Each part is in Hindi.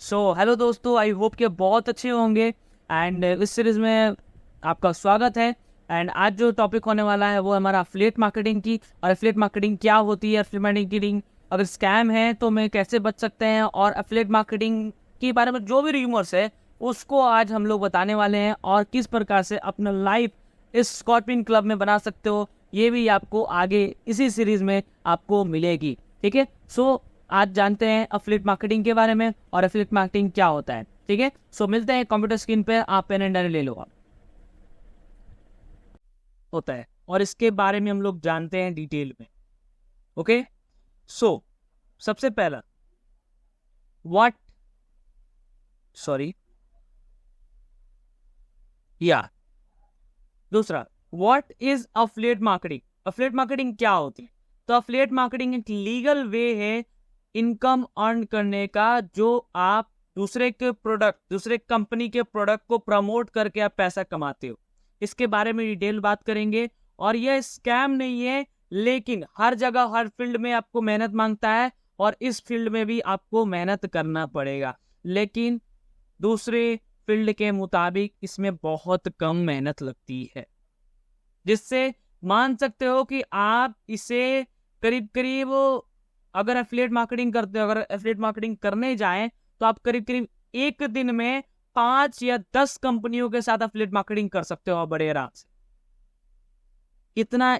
सो हेलो दोस्तों, आई होप कि बहुत अच्छे होंगे। एंड इस सीरीज में आपका स्वागत है। एंड आज जो टॉपिक होने वाला है वो हमारा एफिलिएट मार्केटिंग की। और एफिलिएट मार्केटिंग क्या होती है, एफिलिएट मार्केटिंग अगर स्कैम है तो मैं कैसे बच सकते हैं, और एफिलिएट मार्केटिंग के बारे में जो भी र्यूमर्स है उसको आज हम लोग बताने वाले हैं, और किस प्रकार से अपना लाइफ इस स्कॉर्पियन क्लब में बना सकते हो, ये भी आपको आगे इसी सीरीज में आपको मिलेगी। ठीक है, सो आज जानते हैं एफिलिएट मार्केटिंग के बारे में और एफिलिएट मार्केटिंग क्या होता है। ठीक है, सो मिलते हैं कंप्यूटर स्क्रीन पे। आप पेन एंड ले लो आप। होता है और इसके बारे में हम लोग जानते हैं डिटेल में। ओके, सो सबसे पहला व्हाट सॉरी या दूसरा, what is affiliate marketing. Affiliate marketing क्या होती है? तो एफिलिएट मार्केटिंग एक लीगल वे है इनकम अर्न करने का, जो आप दूसरे के प्रोडक्ट, दूसरे कंपनी के प्रोडक्ट को प्रमोट करके आप पैसा कमाते हो। इसके बारे में डिटेल बात करेंगे। और यह स्कैम नहीं है, लेकिन हर जगह हर फील्ड में आपको मेहनत मांगता है, और इस फील्ड में भी आपको मेहनत करना पड़ेगा, लेकिन दूसरे फील्ड के मुताबिक इसमें बहुत कम मेहनत लगती है, जिससे मान सकते हो कि आप इसे करीब करीब, अगर एफिलिएट मार्केटिंग करते हो, अगर एफिलिएट मार्केटिंग करने जाएं तो आप करीब करीब एक दिन में 5 या 10 कंपनियों के साथ एफिलिएट मार्केटिंग कर सकते हो बड़े आराम से। इतना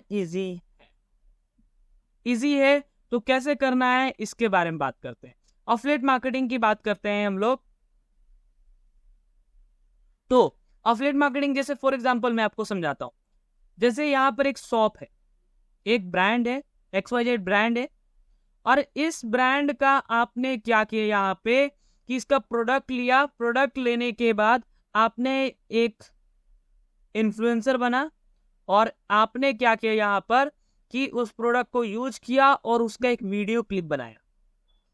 इजी है। तो कैसे करना है इसके बारे में बात करते हैं। एफिलिएट मार्केटिंग की बात करते हैं हम लोग। तो एफिलिएट मार्केटिंग जैसे फॉर एग्जांपल मैं आपको समझाता हूं। जैसे यहां पर एक शॉप है, एक ब्रांड है, XYZ ब्रांड है, और इस ब्रांड का आपने क्या किया यहाँ पे कि इसका प्रोडक्ट लिया। प्रोडक्ट लेने के बाद आपने एक इन्फ्लुएंसर बना, और आपने क्या किया यहाँ पर कि उस प्रोडक्ट को यूज किया और उसका एक वीडियो क्लिप बनाया।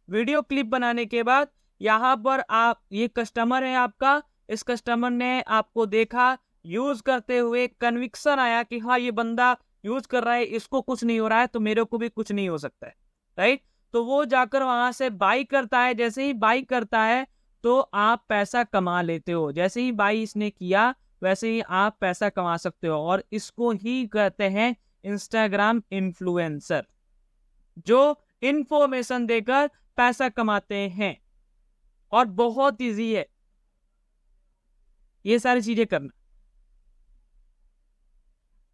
वीडियो क्लिप बनाने के बाद यहाँ पर आप, ये कस्टमर है आपका, इस कस्टमर ने आपको देखा यूज करते हुए, कन्विक्शन आया कि हाँ ये बंदा यूज कर रहा है, इसको कुछ नहीं हो रहा है तो मेरे को भी कुछ नहीं हो सकता है, राइट। तो वो जाकर वहां से बाई करता है। जैसे ही बाई करता है तो आप पैसा कमा लेते हो। जैसे ही बाई इसने किया वैसे ही आप पैसा कमा सकते हो, और इसको ही कहते हैं इंस्टाग्राम इन्फ्लुएंसर, जो इंफॉर्मेशन देकर पैसा कमाते हैं। और बहुत इजी है ये सारी चीजें करना।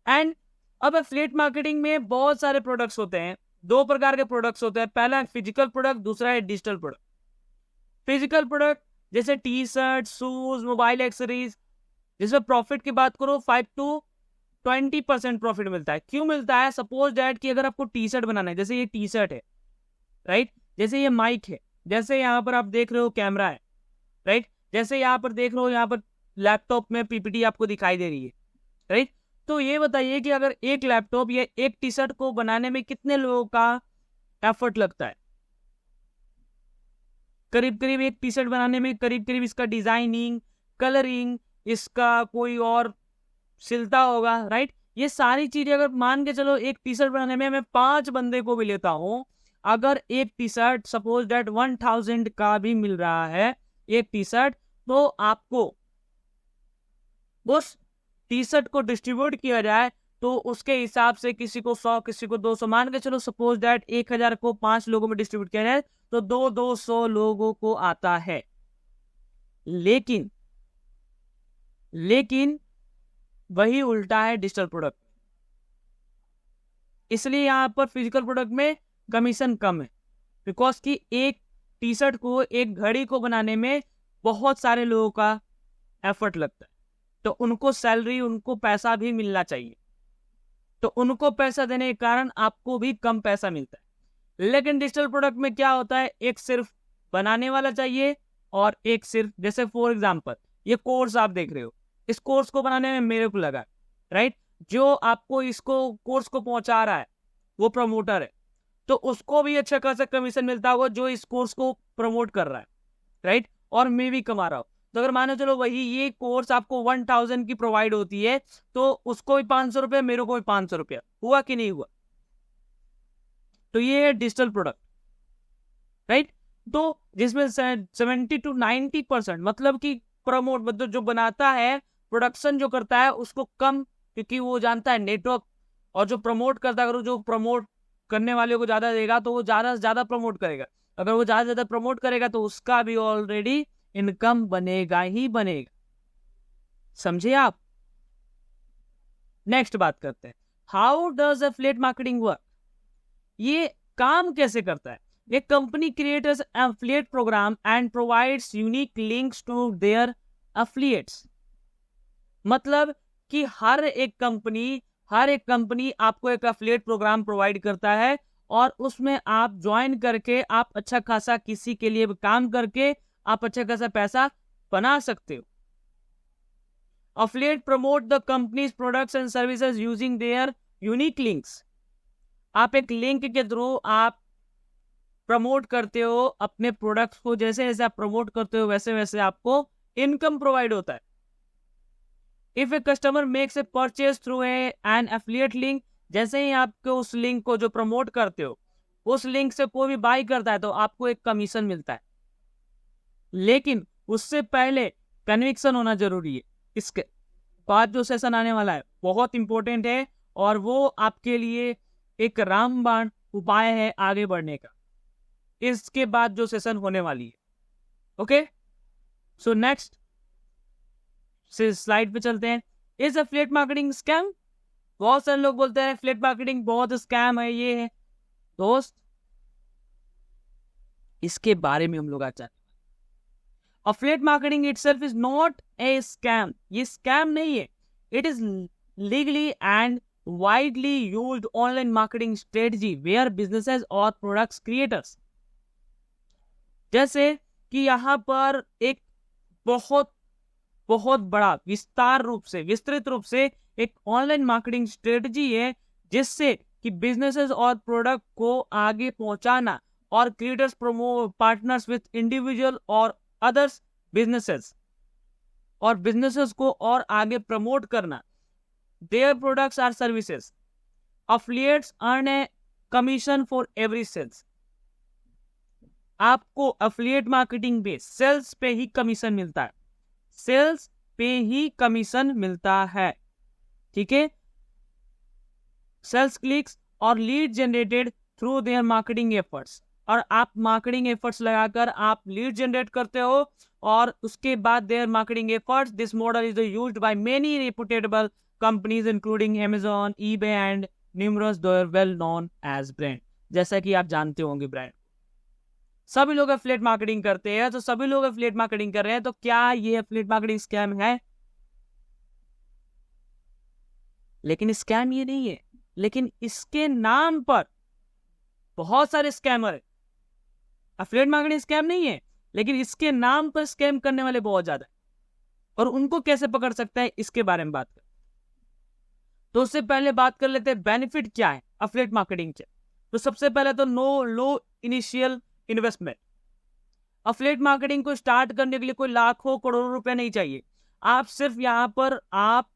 एंड अब एफिलिएट मार्केटिंग में बहुत सारे प्रोडक्ट्स होते हैं। 2 प्रकार के प्रोडक्ट्स होते हैं, पहला है फिजिकल प्रोडक्ट, दूसरा है डिजिटल प्रोडक्ट। फिजिकल प्रोडक्ट जैसे T shirt, shoes, mobile accessories, जिसमें प्रॉफिट की बात करो 5 to 20% प्रॉफिट मिलता है। क्यों मिलता है? सपोज डैट कि अगर आपको टी शर्ट बनाना है, जैसे ये टी शर्ट है, राइट, जैसे ये माइक है, जैसे यहाँ पर आप देख रहे हो कैमरा है, राइट, जैसे यहाँ पर देख रहे हो, यहाँ पर लैपटॉप में पीपीटी आपको दिखाई दे रही है, राइट। तो ये बताइए कि अगर एक लैपटॉप या एक टी शर्ट को बनाने में कितने लोगों का एफर्ट लगता है? करीब करीब एक टी शर्ट बनाने में करीब करीब इसका डिजाइनिंग, कलरिंग, इसका कोई और सिलता होगा, राइट। ये सारी चीजें अगर मान के चलो एक टी शर्ट बनाने में मैं 5 बंदे को भी लेता हूं, अगर एक टी शर्ट सपोज डेट 1000 का भी मिल रहा है एक टी शर्ट, तो आपको उस टी शर्ट को डिस्ट्रीब्यूट किया जाए तो उसके हिसाब से किसी को 100, किसी को 200, मान के चलो सपोज दैट 1000 को 5 लोगों में डिस्ट्रीब्यूट किया जाए तो 200 लोगों को आता है। लेकिन वही उल्टा है डिजिटल प्रोडक्ट। इसलिए यहां पर फिजिकल प्रोडक्ट में कमीशन कम है, बिकॉज कि एक टी शर्ट को, एक घड़ी को बनाने में बहुत सारे लोगों का एफर्ट लगता है, तो उनको सैलरी, उनको पैसा भी मिलना चाहिए। तो उनको पैसा देने के कारण आपको भी कम पैसा मिलता है। लेकिन डिजिटल प्रोडक्ट में क्या होता है, एक सिर्फ बनाने वाला चाहिए, और एक सिर्फ, जैसे फॉर एग्जांपल ये कोर्स आप देख रहे हो, इस कोर्स को बनाने में मेरे को लगा, राइट। जो आपको इसको कोर्स को पहुंचा रहा है वो प्रमोटर है, तो उसको भी अच्छा खासा कमीशन मिलता होगा जो इस कोर्स को प्रमोट कर रहा है, राइट। और मैं भी कमा रहा हूं। तो अगर मानो चलो वही ये कोर्स आपको 1000 की प्रोवाइड होती है, तो उसको भी 500 रुपया, मेरे को भी 500 रुपया, हुआ कि नहीं हुआ? तो ये है डिजिटल प्रोडक्ट, राइट। तो जिसमें 70-90% मतलब कि प्रमोट, मतलब जो बनाता है, प्रोडक्शन जो करता है उसको कम, क्योंकि वो जानता है नेटवर्क, और जो प्रमोट करता है, अगर जो प्रमोट करने वाले को ज्यादा देगा तो वो ज्यादा से ज्यादा प्रमोट करेगा, अगर वो ज्यादा से ज्यादा प्रमोट करेगा तो उसका भी ऑलरेडी इनकम बनेगा ही बनेगा। समझे आप? नेक्स्ट बात करते हैं, how does affiliate marketing work? ये काम कैसे करता है? A company creates an affiliate program and provides unique links to their affiliates. मतलब कि हर एक कंपनी आपको एक affiliate प्रोग्राम प्रोवाइड करता है, और उसमें आप ज्वाइन करके आप अच्छा खासा किसी के लिए काम करके आप अच्छा खासा पैसा बना सकते हो। Affiliate promote the company's products and services using their unique links. आप एक लिंक के थ्रू आप प्रमोट करते हो अपने प्रोडक्ट्स को, जैसे जैसे आप प्रमोट करते हो वैसे वैसे आपको इनकम प्रोवाइड होता है। If a customer makes a purchase through an affiliate link, जैसे ही आपको उस लिंक को जो प्रमोट करते हो उस लिंक से कोई भी बाई करता है तो आपको एक कमीशन मिलता है, लेकिन उससे पहले कन्विक्शन होना जरूरी है। इसके बाद जो सेशन आने वाला है बहुत इंपॉर्टेंट है, और वो आपके लिए एक रामबाण उपाय है आगे बढ़ने का। इसके बाद जो सेशन होने वाली है, ओके। सो नेक्स्ट स्लाइड पे चलते हैं। Is affiliate marketing scam? बहुत सारे लोग बोलते हैं एफिलिएट मार्केटिंग बहुत स्कैम है, ये है। दोस्त, इसके बारे में हम लोग आज जानते हैं। Affiliate marketing itself is not a scam. ये स्कैम नहीं है। It is legally and widely used online marketing strategy where businesses or products creators, जैसे कि यहाँ पर एक बहुत बहुत बड़ा विस्तृत रूप से एक ऑनलाइन मार्केटिंग स्ट्रेटजी है, जिससे कि बिजनेसेस और प्रोडक्ट को आगे पहुंचाना, और creators promote partners with individual और अदर्स बिजनेसेस, और बिजनेसेस को और आगे प्रमोट करना their products or services. Affiliates earn a commission for every sales. आपको affiliate marketing पे सेल्स पे ही कमीशन मिलता है, सेल्स पे ही कमीशन मिलता है, ठीक है। सेल्स क्लिक्स और lead generated through their marketing efforts, और आप मार्केटिंग एफर्ट्स लगाकर आप लीड जनरेट करते हो, और उसके बाद their marketing efforts. This model is used by many reputable companies including Amazon, eBay and numerous other well known as brand। जैसा कि आप जानते होंगे ब्रांड, सभी लोग एफिलिएट मार्केटिंग करते हैं, तो सभी लोग एफिलिएट मार्केटिंग कर रहे हैं, तो क्या ये एफिलिएट मार्केटिंग स्कैम है? लेकिन स्कैम ये नहीं है, लेकिन इसके नाम पर बहुत सारे स्कैमर है। एफिलिएट मार्केटिंग स्कैम नहीं है, लेकिन इसके नाम पर स्कैम करने वाले बहुत ज्यादा है, और उनको कैसे पकड़ सकता है इसके बारे में बात कर। तो उससे पहले बात कर लेते हैं बेनिफिट क्या है एफिलिएट मार्केटिंग से। तो सबसे पहले तो लो इनिशियल इन्वेस्टमेंट। एफिलिएट मार्केटिंग को स्टार्ट करने के लिए कोई लाखों करोड़ों रुपए नहीं चाहिए। आप सिर्फ यहाँ पर आप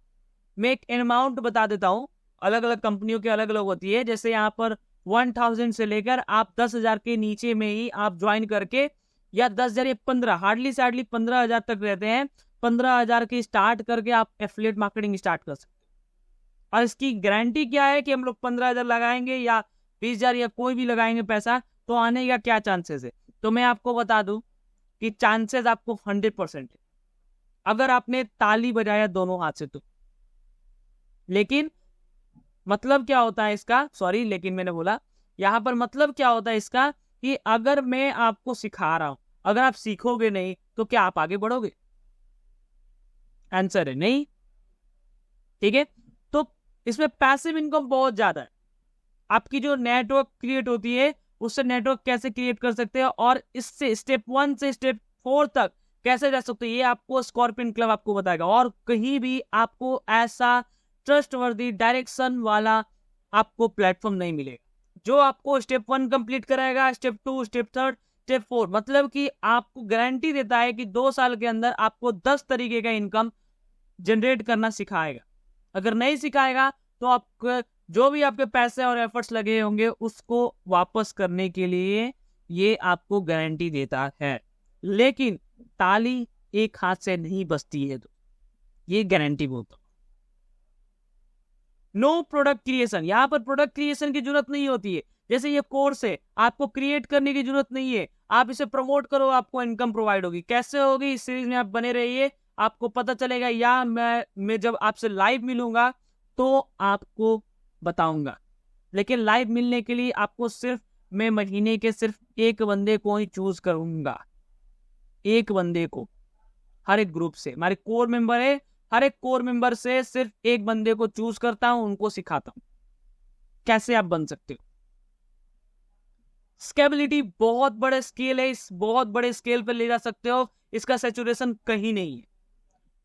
मैं एक अमाउंट बता देता हूँ, अलग अलग कंपनियों की अलग अलग होती है। जैसे यहाँ पर 1000 से लेकर आप 10,000 के नीचे में ही आप ज्वाइन करके, या 10,000 या 15, हार्डली से हार्डली 15,000 तक रहते हैं, 15,000 की स्टार्ट करके आप एफिलिएट मार्केटिंग स्टार्ट कर सकते हैं। और इसकी गारंटी क्या है कि हम लोग 15,000 लगाएंगे या 20,000 या कोई भी लगाएंगे पैसा, तो आने का क्या चांसेस है? तो मैं आपको बता दूं कि चांसेस आपको 100% है, अगर आपने ताली बजाया दोनों हाथ से तो। लेकिन मतलब क्या होता है इसका, सॉरी लेकिन मैंने बोला यहाँ पर मतलब क्या होता है इसका, कि अगर मैं आपको सिखा रहा हूं, अगर आप सीखोगे नहीं तो क्या आप आगे बढ़ोगे? आंसर है नहीं, ठीक है। तो इसमें पैसिव इनकम बहुत ज्यादा है। आपकी जो नेटवर्क क्रिएट होती है, उससे नेटवर्क कैसे क्रिएट कर सकते हैं, और इससे स्टेप 1 से स्टेप 4 तक कैसे जा सकते हैं, ये आपको स्कॉर्पियन क्लब आपको बताएगा। और कहीं भी आपको ऐसा ट्रस्टवर्दी डायरेक्शन वाला आपको प्लेटफॉर्म नहीं मिलेगा जो आपको स्टेप 1 कंप्लीट कराएगा, स्टेप 2, स्टेप 3, स्टेप 4, मतलब कि आपको गारंटी देता है कि 2 साल के अंदर आपको 10 तरीके का इनकम जनरेट करना सिखाएगा। अगर नहीं सिखाएगा तो आपको जो भी आपके पैसे और एफर्ट्स लगे होंगे उसको वापस करने के लिए ये आपको गारंटी देता है। लेकिन ताली एक हाथ से नहीं बजती है, तो ये गारंटी बोलता हूं। नो प्रोडक्ट क्रिएशन, यहाँ पर प्रोडक्ट क्रिएशन की जरूरत नहीं होती है। जैसे ये कोर्स है, आपको क्रिएट करने की जरूरत नहीं है, आप इसे प्रमोट करो, आपको इनकम प्रोवाइड होगी। कैसे होगी, इस सीरीज में आप बने रहिए, आपको पता चलेगा, या मैं जब आपसे लाइव मिलूंगा तो आपको बताऊंगा। लेकिन लाइव मिलने के लिए आपको सिर्फ मैं महीने के सिर्फ एक बंदे को ही चूज करूंगा, एक बंदे को, हर एक ग्रुप से। हमारे कोर मेंबर है, हर एक कोर मेंबर से सिर्फ एक बंदे को चूज करता हूं, उनको सिखाता हूं कैसे आप बन सकते हो। स्केबिलिटी बहुत बड़े स्केल है, इस बहुत बड़े स्केल पर ले जा सकते हो, इसका सैचुरेशन कहीं नहीं है।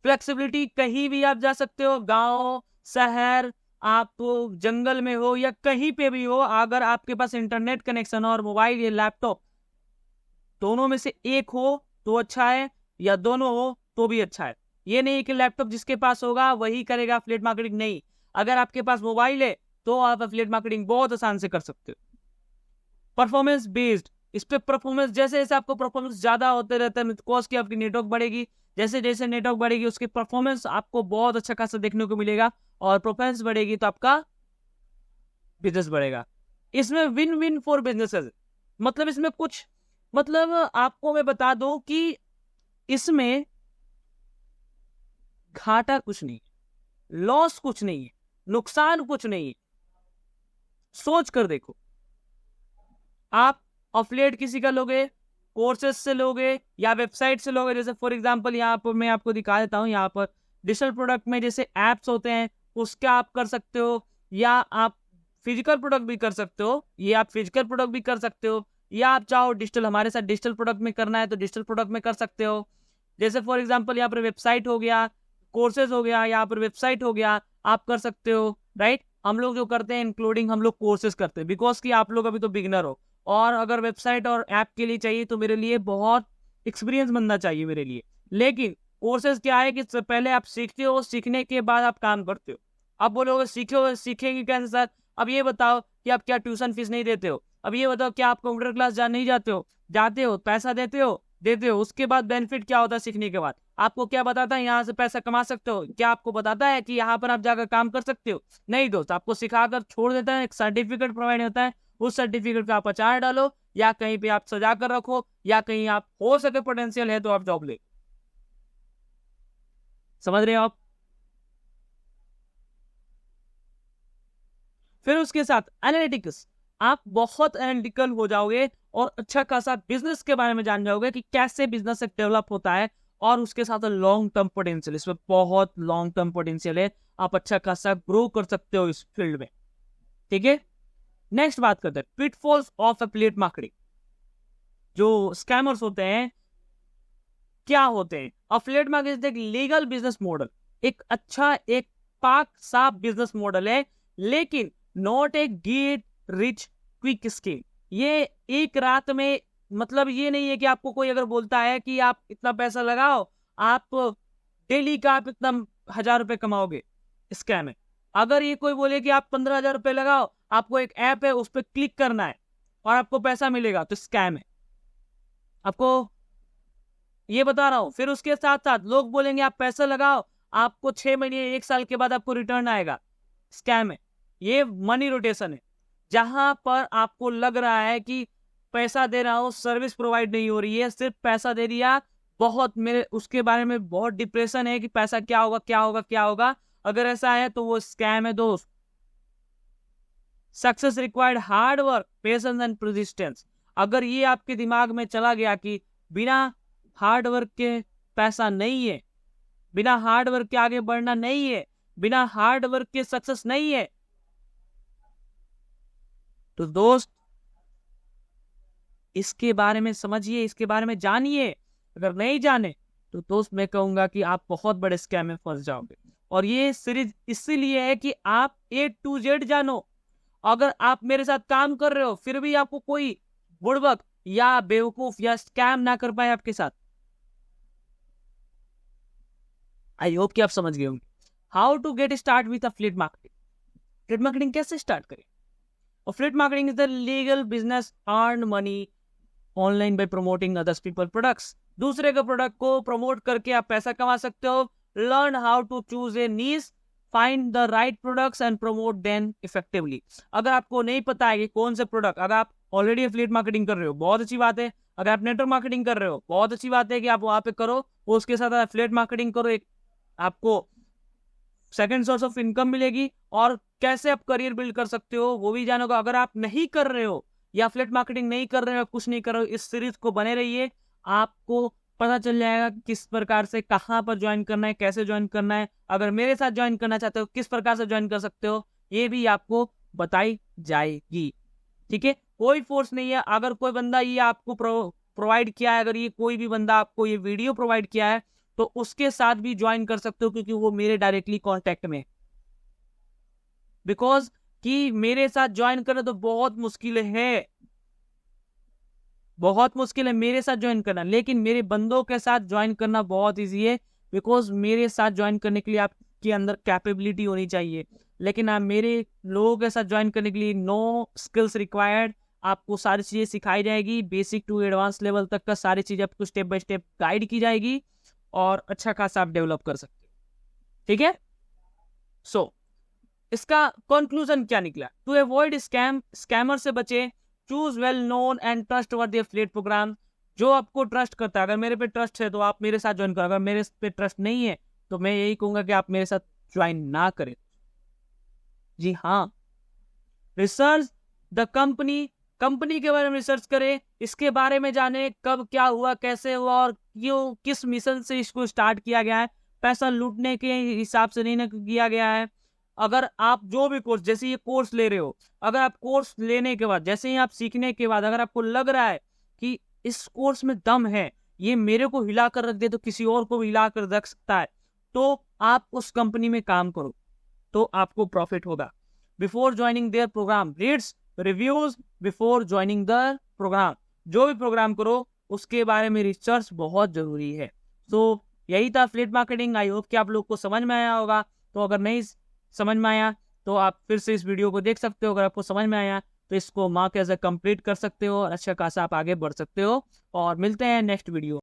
फ्लेक्सिबिलिटी, कहीं भी आप जा सकते हो, गांव, शहर, आप तो जंगल में हो या कहीं पे भी हो, अगर आपके पास इंटरनेट कनेक्शन और मोबाइल या लैपटॉप दोनों में से एक हो तो अच्छा है, या दोनों हो तो भी अच्छा है। ये नहीं कि लैपटॉप जिसके पास होगा वही करेगा एफिलिएट मार्केटिंग, नहीं। अगर आपके पास मोबाइल है तो आप एफिलिएट मार्केटिंग बहुत आसान से कर सकते हो। परफॉर्मेंस बेस्ड, इस पे परफॉर्मेंस, जैसे जैसे आपको परफॉर्मेंस ज्यादा होते रहता है, कॉस्ट की आपकी नेटवर्क बढ़ेगी, जैसे जैसे नेटवर्क बढ़ेगी उसकी परफॉर्मेंस आपको बहुत अच्छा खासा देखने को मिलेगा, और परफॉर्मेंस बढ़ेगी तो आपका बिजनेस बढ़ेगा। इसमें विन विन फॉर बिजनेसेस, मतलब इसमें कुछ, मतलब आपको मैं बता दूं कि इसमें घाटा कुछ नहीं, लॉस कुछ नहीं है, नुकसान कुछ नहीं है। सोच कर देखो, आप अफिलिएट किसी का लोगे, कोर्सेज से लोगे या वेबसाइट से लोगे। जैसे फॉर एग्जांपल यहाँ पर मैं आपको दिखा देता हूँ, यहाँ पर डिजिटल प्रोडक्ट में जैसे एप्स होते हैं उसका आप कर सकते हो, या आप फिजिकल प्रोडक्ट भी कर सकते हो, ये आप फिजिकल प्रोडक्ट भी कर सकते हो, या आप चाहो डिजिटल, हमारे साथ डिजिटल प्रोडक्ट में करना है तो डिजिटल प्रोडक्ट में कर सकते हो। जैसे फॉर एग्जांपल यहाँ पर वेबसाइट हो गया, कोर्सेज हो गया, यहाँ पर वेबसाइट हो गया, आप कर सकते हो, राइट। हम लोग जो करते हैं इंक्लूडिंग हम लोग कोर्सेज करते हैं, बिकॉज कि आप लोग अभी तो बिगिनर हो, और अगर वेबसाइट और ऐप के लिए चाहिए तो मेरे लिए बहुत एक्सपीरियंस बनना चाहिए मेरे लिए। लेकिन कोर्सेज क्या है कि पहले आप सीखते हो, सीखने के बाद आप काम करते हो। अब बोलोगे सीखेंगे कैसे सर? अब ये बताओ कि आप क्या ट्यूशन फीस नहीं देते हो? अब ये बताओ कि आप कंप्यूटर क्लास नहीं जाते हो? जाते हो, पैसा देते हो। उसके बाद बेनिफिट क्या होता है सीखने के बाद? आपको क्या बताता है यहाँ से पैसा कमा सकते हो? क्या आपको बताता है कि यहाँ पर आप जाकर काम कर सकते हो? नहीं दोस्त, आपको सिखाकर छोड़ देता है, एक सर्टिफिकेट प्रोवाइड होता है, उस सर्टिफिकेट पे आप अचार डालो, या कहीं पे आप सजा कर रखो, या कहीं आप हो सके पोटेंशियल है तो आप जॉब ले। समझ रहे हो आप? फिर उसके साथ एनालिटिक्स, आप बहुत एनालिटिकल हो जाओगे और अच्छा खासा बिजनेस के बारे में जान जाओगे कि कैसे बिजनेस एक डेवलप होता है, और उसके साथ लॉन्ग टर्म पोटेंशियल, इसमें बहुत लॉन्ग टर्म पोटेंशियल है, आप अच्छा खासा ग्रो कर सकते हो इस फील्ड में। ठीक है, नेक्स्ट बात करते हैं पिटफॉल्स ऑफ एफिलिएट मार्केटिंग। जो स्कैमर्स होते हैं क्या होते हैं? एफिलिएट मार्केटिंग एक लीगल बिजनेस मॉडल, एक अच्छा, एक पाक साफ बिजनेस मॉडल है, लेकिन not a get rich quick scheme. ये एक रात में, मतलब ये नहीं है कि आपको कोई अगर बोलता है कि आप इतना पैसा लगाओ, आप डेली का आप इतना 1,000 रुपए कमाओगे, स्कैम है। अगर ये कोई बोले कि आप 15,000 रुपए लगाओ, आपको एक ऐप है उस पर क्लिक करना है और आपको पैसा मिलेगा, तो स्कैम है। आपको ये बता रहा हूं। फिर उसके साथ साथ लोग बोलेंगे आप पैसा लगाओ, आपको 6 महीने 1 साल के बाद आपको रिटर्न आएगा, स्कैम है। ये मनी रोटेशन है, जहां पर आपको लग रहा है कि पैसा दे रहा हूं, सर्विस प्रोवाइड नहीं हो रही है, सिर्फ पैसा दे दिया। बहुत मेरे उसके बारे में बहुत डिप्रेशन है कि पैसा क्या होगा क्या होगा क्या होगा। अगर ऐसा है तो वो स्कैम है दोस्त। Success required hard work, patience and persistence. अगर ये आपके दिमाग में चला गया कि बिना हार्ड वर्क के पैसा नहीं है, बिना हार्ड वर्क के आगे बढ़ना नहीं है, बिना हार्ड वर्क के सक्सेस नहीं है, तो दोस्त इसके बारे में समझिए, इसके बारे में जानिए। अगर नहीं जाने तो दोस्त मैं कहूंगा कि आप बहुत बड़े स्कैम में फंस जाओगे। और ये सीरीज इसीलिए है कि आप A to Z जानो। अगर आप मेरे साथ काम कर रहे हो फिर भी आपको कोई बुड़बक या बेवकूफ या स्कैम ना कर पाए आपके साथ, आई होप कि आप समझ गए होंगे। How to get start with affiliate marketing. Affiliate marketing कैसे स्टार्ट करें? Affiliate marketing is the legal business earn money online by promoting others people products. दूसरे के प्रोडक्ट को प्रमोट करके आप पैसा कमा सकते हो। Learn how to choose a niche, find the right products and promote them effectively. अगर आपको नहीं पता है कि कौन से प्रोडक्ट, अगर आप ऑलरेडी एफिलिएट मार्केटिंग कर रहे हो बहुत अच्छी बात है, अगर आप नेटवर्क मार्केटिंग कर रहे हो बहुत अच्छी बात है कि आप वहां पे करो, उसके साथ एफिलिएट मार्केटिंग करो, एक आपको सेकंड सोर्स ऑफ इनकम मिलेगी और कैसे आप करियर बिल्ड कर सकते हो वो भी जानोगे। अगर आप नहीं कर रहे हो या एफिलिएट मार्केटिंग नहीं कर रहे हो, कुछ नहीं कर रहे हो, इस सीरीज को बने रहिए, आपको पता चल जाएगा किस प्रकार से कहां पर ज्वाइन करना है, कैसे ज्वाइन करना है। अगर मेरे साथ ज्वाइन करना चाहते हो किस प्रकार से ज्वाइन कर सकते हो ये भी आपको बताई जाएगी। ठीक है, कोई फोर्स नहीं है। अगर कोई बंदा ये आपको प्रोवाइड किया है, अगर ये कोई भी बंदा आपको ये वीडियो प्रोवाइड किया है तो उसके साथ भी ज्वाइन कर सकते हो, क्योंकि वो मेरे डायरेक्टली कांटेक्ट में। बिकॉज कि मेरे साथ ज्वाइन करना तो बहुत मुश्किल है, बहुत मुश्किल है मेरे साथ ज्वाइन करना, लेकिन मेरे बंदों के साथ ज्वाइन करना बहुत इजी है। बिकॉज मेरे साथ ज्वाइन करने के लिए आपके अंदर कैपेबिलिटी होनी चाहिए, लेकिन आप मेरे लोगों के साथ ज्वाइन करने के लिए नो स्किल्स रिक्वायर्ड। आपको सारी चीजें सिखाई जाएगी, बेसिक टू एडवांस लेवल तक का सारी चीजें आपको स्टेप बाय स्टेप गाइड की जाएगी और अच्छा खासा आप डेवलप कर सकते हो। ठीक है, सो इसका कंक्लूजन क्या निकला? टू अवॉइड स्कैमर से बचे, choose well known and trustworthy affiliate program. जो आपको ट्रस्ट करता है, अगर मेरे पे ट्रस्ट है तो आप मेरे साथ ज्वाइन करो, अगर मेरे पे ट्रस्ट नहीं है तो मैं यही कहूंगा कि आप मेरे साथ ज्वाइन ना करें। जी हाँ, रिसर्च द कंपनी के बारे में रिसर्च करें, इसके बारे में जाने कब क्या हुआ, कैसे हुआ और क्यों, किस मिशन से इसको स्टार्ट किया गया है। पैसा लूटने के हिसाब से नहीं किया गया है। अगर आप जो भी कोर्स, जैसे ये कोर्स ले रहे हो, अगर आप कोर्स लेने के बाद, जैसे ही आप सीखने के बाद अगर आपको लग रहा है कि इस कोर्स में दम है, ये मेरे को हिला कर रख दे तो किसी और को भी हिला कर रख सकता है, तो आप उस कंपनी में काम करो तो आपको प्रॉफिट होगा। Before joining their program, reads reviews before joining the program. जो भी प्रोग्राम करो उसके बारे में रिसर्च बहुत जरूरी है। तो यही था एफिलिएट मार्केटिंग। आई होप कि आप लोग को समझ में आया होगा। तो अगर नहीं समझ में आया तो आप फिर से इस वीडियो को देख सकते हो। अगर आपको समझ में आया तो इसको मार्क एज ए कंप्लीट कर सकते हो और अच्छा खासा आप आगे बढ़ सकते हो। और मिलते हैं नेक्स्ट वीडियो।